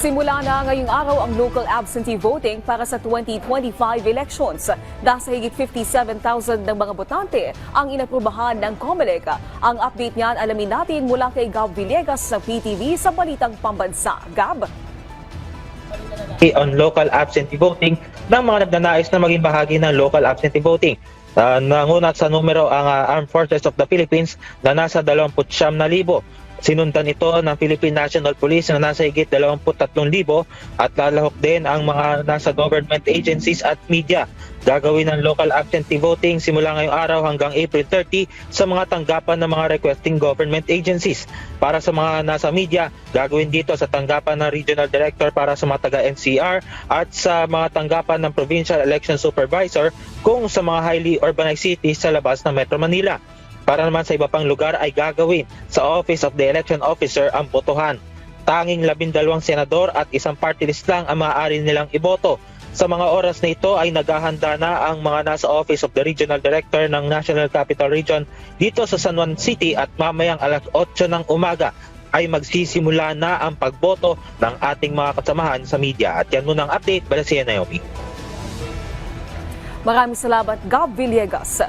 Simula na ngayong araw ang local absentee voting para sa 2025 elections. Nasa higit 57,000 ng mga botante ang inaprubahan ng COMELEC. Ang update niyan alamin natin mula kay Gab Villegas sa PTV sa Balitang Pambansa. Gab? On local absentee voting ng mga nagnanais na maging bahagi ng local absentee voting. Nangunat sa numero ang Armed Forces of the Philippines na nasa 29,000. Sinundan ito ng Philippine National Police na nasa higit 23,000 at lalahok din ang mga nasa government agencies at media. Gagawin ng local absentee voting simula ngayong araw hanggang April 30 sa mga tanggapan ng mga requesting government agencies. Para sa mga nasa media, gagawin dito sa tanggapan ng Regional Director para sa mga taga-NCR at sa mga tanggapan ng Provincial Election Supervisor kung sa mga highly urbanized cities sa labas ng Metro Manila. Para naman sa iba pang lugar ay gagawin sa Office of the Election Officer ang botohan. Tanging 12 senador at isang party list lang ang maaari nilang iboto. Sa mga oras na ito ay naghahanda na ang mga nasa Office of the Regional Director ng National Capital Region dito sa San Juan City at mamayang alas 8 ng umaga ay magsisimula na ang pagboto ng ating mga kasamahan sa media. At yan muna ang update. Bala siya, Naomi. Maraming salamat, Gab Villegas.